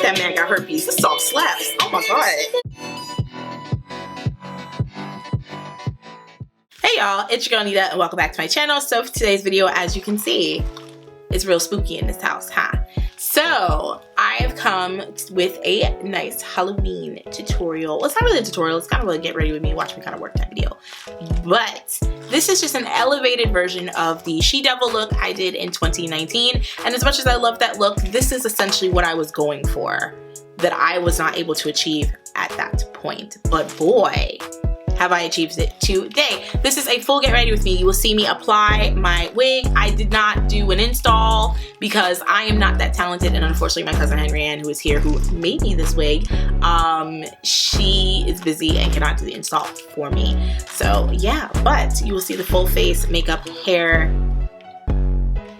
that man got herpes. This song slaps. Oh my god. Hey y'all, it's your girl Nida and welcome back to my channel. So for today's video, as you can see, it's real spooky in this house, huh? So I have come with a nice Halloween tutorial. Well, it's not really a tutorial, it's kind of like get ready with me, watch me kind of work that video. But this is just an elevated version of the She Devil look I did in 2019. And as much as I love that look, this is essentially what I was going for that I was not able to achieve at that point. But boy, have I achieved it today. This is a full get ready with me. You will see me apply my wig. I did not do an install because I am not that talented, and unfortunately my cousin Henrianne, who is here, who made me this wig, she is busy and cannot do the install for me. So yeah, but you will see the full face, makeup, hair,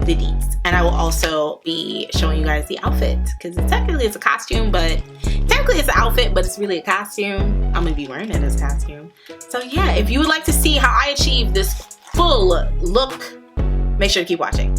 the deets. And I will also be showing you guys the outfit because technically it's a costume, but technically it's an outfit, but it's really a costume. I'm gonna be wearing it as a costume. So yeah, if you would like to see how I achieve this full look, make sure to keep watching.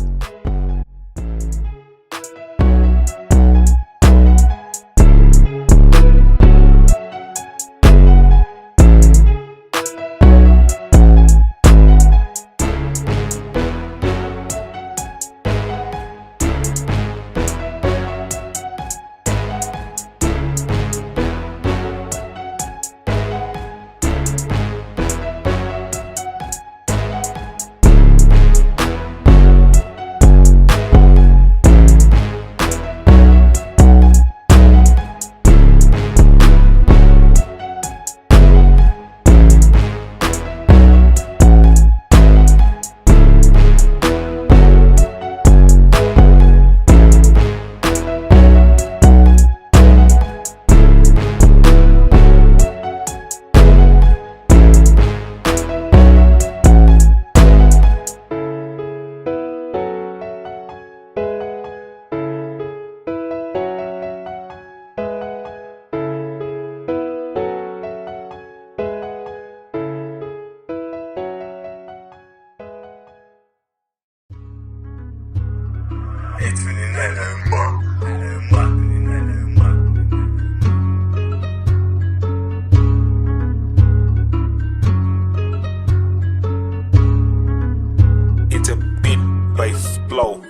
It's a bit bass flow.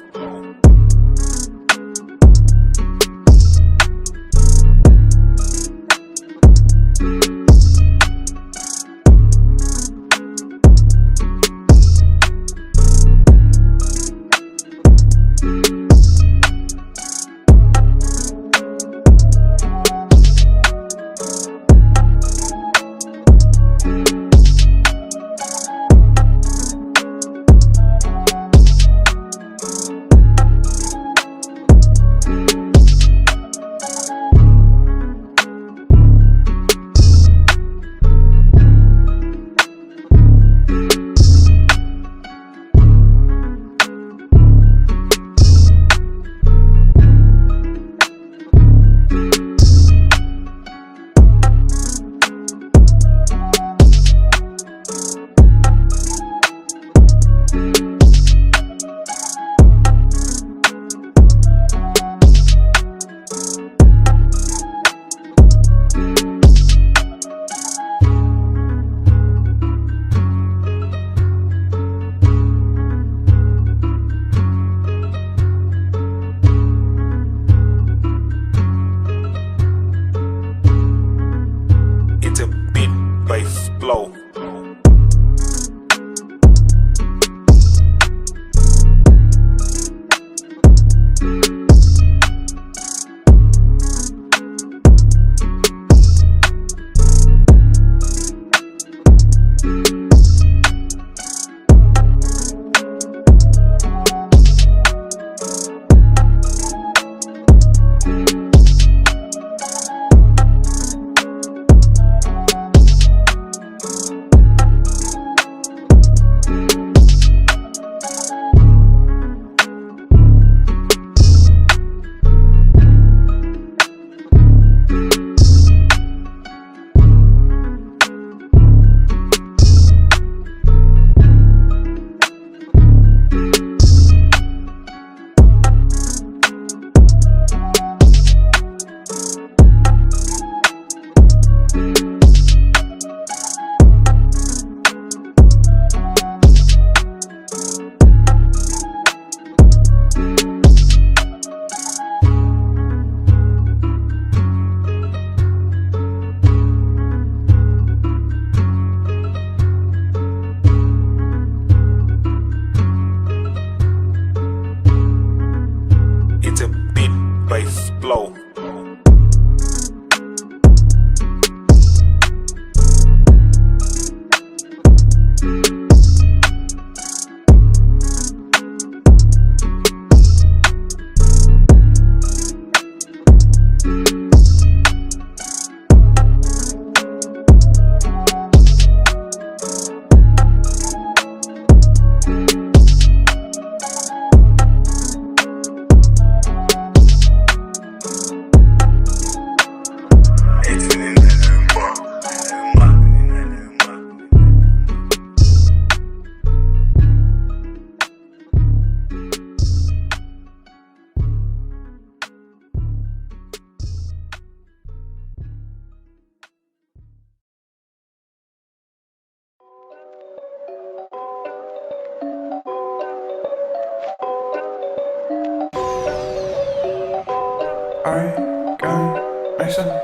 flow. I got myself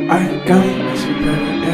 I got myself yeah.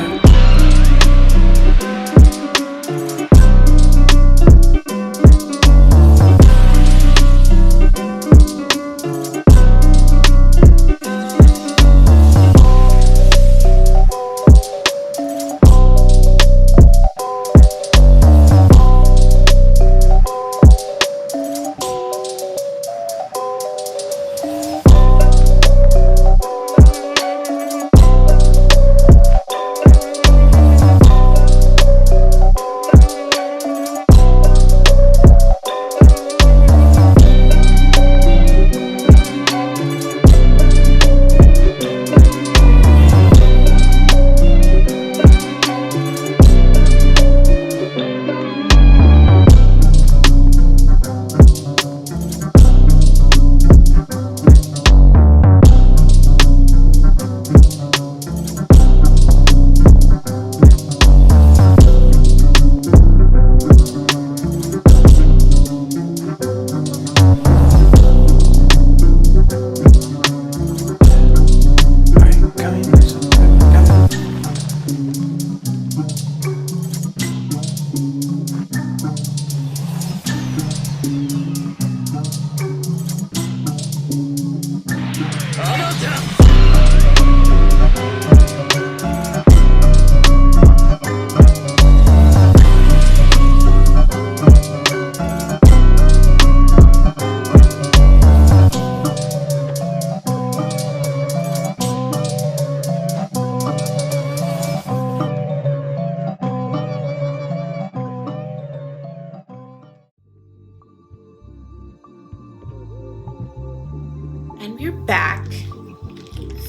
And we're back.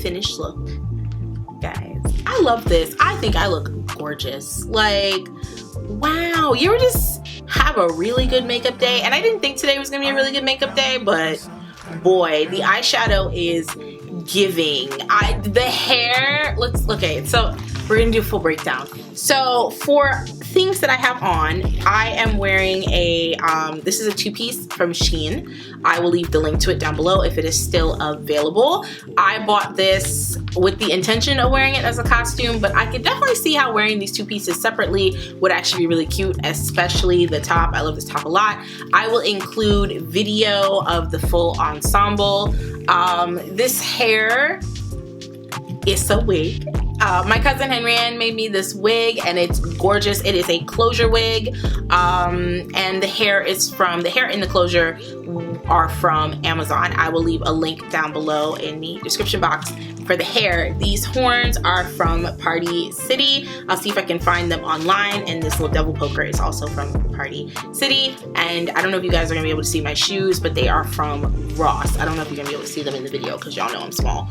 Finished look, guys. I love this. I think I look gorgeous. Like, wow. You ever just have a really good makeup day? And I didn't think today was gonna be a really good makeup day, but boy, the eyeshadow is giving. The hair, okay, so we're gonna do a full breakdown. So for things that I have on, I am wearing a, this is a two-piece from Shein. I will leave the link to it down below if it is still available. I bought this with the intention of wearing it as a costume, but I could definitely see how wearing these two pieces separately would actually be really cute, especially the top. I love this top a lot. I will include video of the full ensemble. This hair is a wig. My cousin Henrianne made me this wig and it's gorgeous. It is a closure wig, and the hair is from, the hair in the closure are from Amazon. I will leave a link down below in the description box for the hair. These horns are from Party City. I'll see if I can find them online, and this little devil poker is also from Party City. And I don't know if you guys are gonna be able to see my shoes, but they are from Ross. I don't know if you're gonna be able to see them in the video because y'all know I'm small.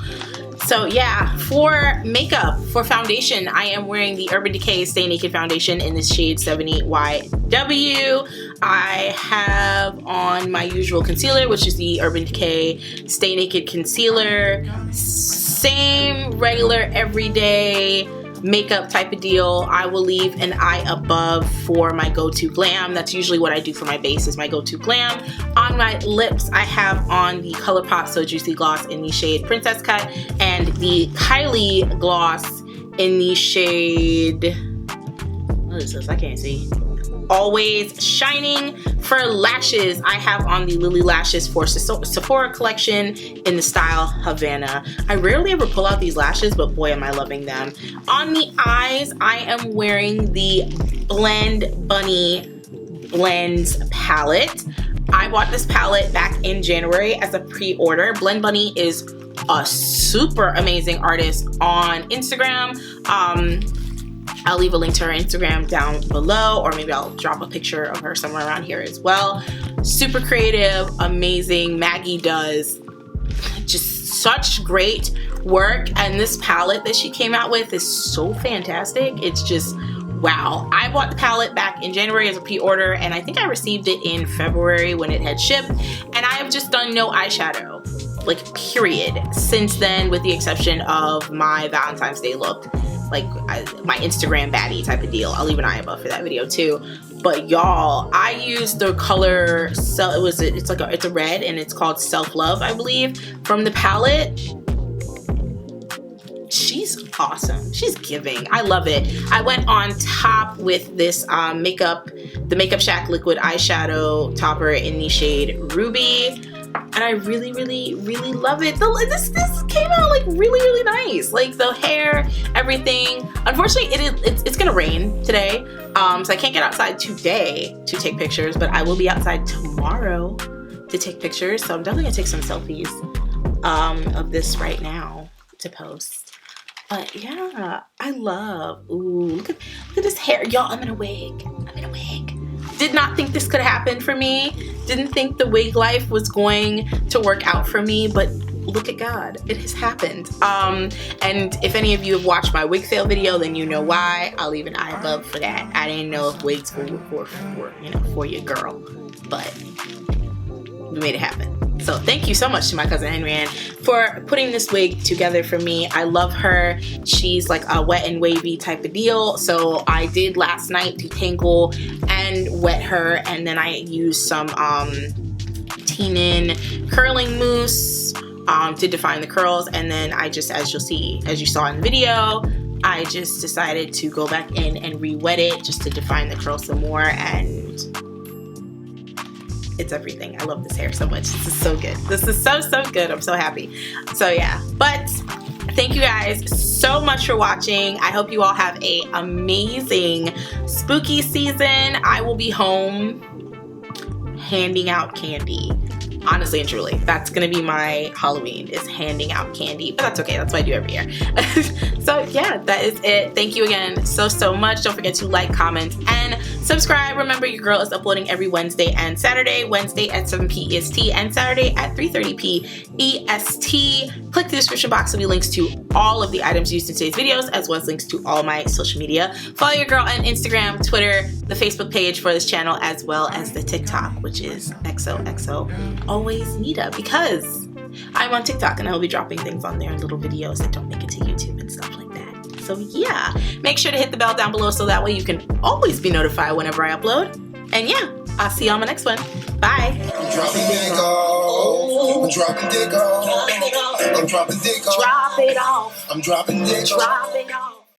So yeah, for makeup, for foundation, I am wearing the Urban Decay Stay Naked foundation in this shade 70YW. I have on my usual concealer, which is the Urban Decay Stay Naked concealer. Same regular everyday makeup type of deal. I will leave an eye above for my go-to glam. That's usually what I do for my base, is my go-to glam. On my lips, I have on the ColourPop So Juicy gloss in the shade Princess Cut, and the Kylie gloss in the shade, what is this? I can't see. Always Shining. For lashes, I have on the Lily Lashes for Sephora collection in the style Havana. I rarely ever pull out these lashes, but boy am I loving them. On the eyes, I am wearing the Blend Bunny Blends palette. I bought this palette back in January as a pre-order. Blend Bunny is a super amazing artist on Instagram. I'll leave a link to her Instagram down below, or maybe I'll drop a picture of her somewhere around here as well. Super creative, amazing. Maggie does just such great work, and this palette that she came out with is so fantastic. It's just wow. I bought the palette back in January as a pre-order, and I think I received it in February when it had shipped, and I have just done no eyeshadow, like period, since then, with the exception of my Valentine's Day look. Like my Instagram baddie type of deal. I'll leave an eye above for that video too. But y'all, I used the color, so it's a red, and it's called Self Love, I believe, from the palette. She's awesome. She's giving. I love it. I went on top with this the Makeup Shack liquid eyeshadow topper in the shade Ruby. And I really, really, really love it. This came out like really, really nice. Like the hair, everything. Unfortunately, it's gonna rain today, so I can't get outside today to take pictures. But I will be outside tomorrow to take pictures. So I'm definitely gonna take some selfies of this right now to post. But yeah, I love. Ooh, look at this hair, y'all. I'm in a wig. I'm in a wig. Did not think this could happen for me. Didn't think the wig life was going to work out for me, but look at God, it has happened. And if any of you have watched my wig fail video, then you know why. I'll leave an eye above for that. I didn't know if wigs were for your girl, but we made it happen. So thank you so much to my cousin Henrianne for putting this wig together for me. I love her. She's like a wet and wavy type of deal. So I did last night detangle and wet her, and then I used some Tenin curling mousse to define the curls, and then I just, as you saw in the video, I just decided to go back in and re-wet it just to define the curls some more, and it's everything. I love this hair so much. This is so good. This is so good. I'm so happy. So yeah, but thank you guys so much for watching. I hope you all have a amazing spooky season. I will be home handing out candy. Honestly and truly, that's gonna be my Halloween, is handing out candy, but that's okay. That's what I do every year. So yeah, that is it. Thank you again so much. Don't forget to like, comment, and subscribe. Remember, your girl is uploading every Wednesday and Saturday. Wednesday at 7 p. EST and Saturday at 3:30 p. EST. Click the description box. There'll be links to all of the items used in today's videos, as well as links to all my social media. Follow your girl on Instagram, Twitter, the Facebook page for this channel, as well as the TikTok, which is xoxo always Nida, because I'm on TikTok and I will be dropping things on there, little videos that don't make it to YouTube and stuff like that. So yeah, make sure to hit the bell down below so that way you can always be notified whenever I upload. And yeah, I'll see you on my next one. Bye. I'm dropping dick off. I'm dropping dick off. I'm dropping dick off. Drop it off. I'm dropping dick off. Drop it off.